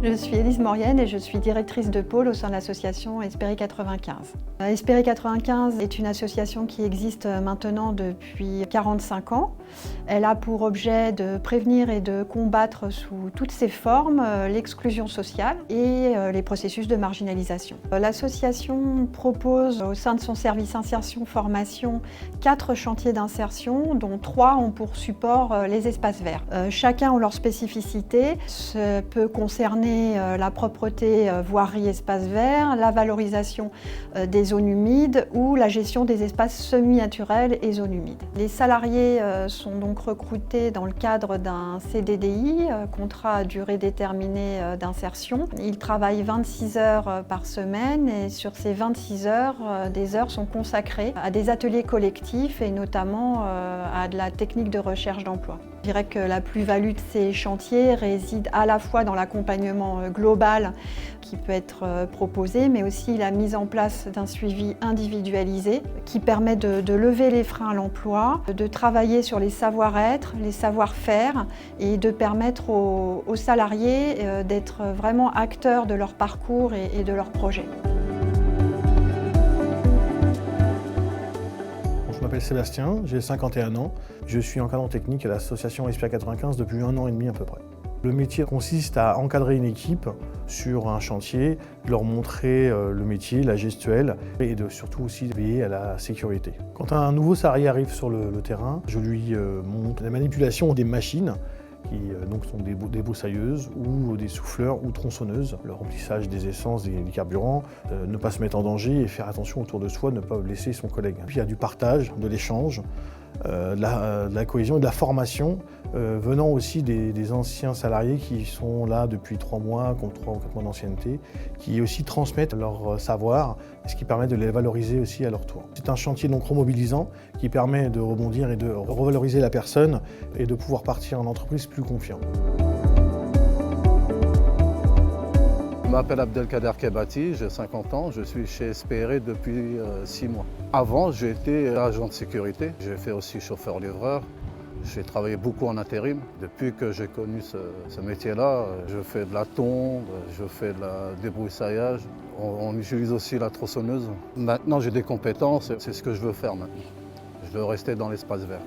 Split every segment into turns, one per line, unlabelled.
Je suis Élise Maurienne et je suis directrice de pôle au sein de l'association Espéri 95. Espéri 95 est une association qui existe maintenant depuis 45 ans. Elle a pour objet de prévenir et de combattre sous toutes ses formes l'exclusion sociale et les processus de marginalisation. L'association propose au sein de son service insertion-formation 4 chantiers d'insertion, dont 3 ont pour support les espaces verts. Chacun ont leur spécificité. Ça peut concerner la propreté voirie espaces verts, la valorisation des zones humides ou la gestion des espaces semi-naturels et zones humides. Les salariés sont donc recrutés dans le cadre d'un CDDI, contrat à durée déterminée d'insertion. Ils travaillent 26 heures par semaine et sur ces 26 heures, des heures sont consacrées à des ateliers collectifs et notamment à de la technique de recherche d'emploi. Je dirais que la plus-value de ces chantiers réside à la fois dans l'accompagnement global qui peut être proposé, mais aussi la mise en place d'un suivi individualisé qui permet de lever les freins à l'emploi, de travailler sur les savoir-être, les savoir-faire et de permettre aux salariés d'être vraiment acteurs de leur parcours et de leur projet.
Je m'appelle Sébastien, j'ai 51 ans. Je suis encadrant technique à l'association Espéri 95 depuis 1 an et demi à peu près. Le métier consiste à encadrer une équipe sur un chantier, leur montrer le métier, la gestuelle et surtout aussi veiller à la sécurité. Quand un nouveau salarié arrive sur le terrain, je lui montre la manipulation des machines qui donc sont des broussailleuses ou des souffleurs ou tronçonneuses, le remplissage des essences, des carburants, ne pas se mettre en danger et faire attention autour de soi, ne pas blesser son collègue. Puis il y a du partage, de l'échange, de la cohésion et de la formation venant aussi des anciens salariés qui sont là depuis 3 mois, qui ont 3 ou 4 mois d'ancienneté, qui aussi transmettent leur savoir, ce qui permet de les valoriser aussi à leur tour. C'est un chantier donc remobilisant qui permet de rebondir et de revaloriser la personne et de pouvoir partir en entreprise plus confiant.
Je m'appelle Abdelkader Kebati, j'ai 50 ans, je suis chez Espéri depuis 6 mois. Avant, j'étais agent de sécurité, j'ai fait aussi chauffeur-livreur. J'ai travaillé beaucoup en intérim. Depuis que j'ai connu ce métier-là, je fais de la tonde, je fais de la débroussaillage. On utilise aussi la tronçonneuse. Maintenant, j'ai des compétences, c'est ce que je veux faire maintenant. Je veux rester dans l'espace vert.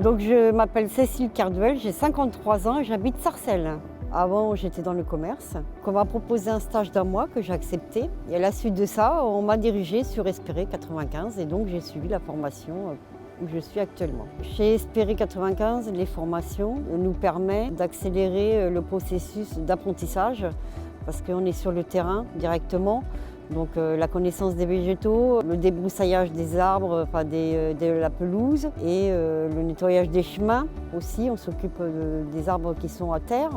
Donc, je m'appelle Cécile Carduel, j'ai 53 ans et j'habite Sarcelles. Avant, j'étais dans le commerce. On m'a proposé un stage d'1 mois que j'ai accepté. Et à la suite de ça, on m'a dirigée sur Espéri 95 et donc j'ai suivi la formation où je suis actuellement. Chez Espéri 95, les formations nous permettent d'accélérer le processus d'apprentissage parce qu'on est sur le terrain directement. Donc la connaissance des végétaux, le débroussaillage des arbres, de la pelouse et le nettoyage des chemins aussi. On s'occupe des arbres qui sont à terre.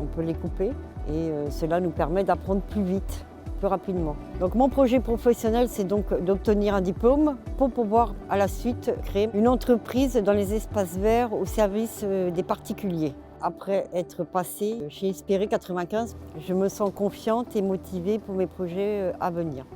On peut les couper et cela nous permet d'apprendre plus vite, plus rapidement. Donc mon projet professionnel, c'est donc d'obtenir un diplôme pour pouvoir à la suite créer une entreprise dans les espaces verts au service des particuliers. Après être passée chez Espéri 95, je me sens confiante et motivée pour mes projets à venir.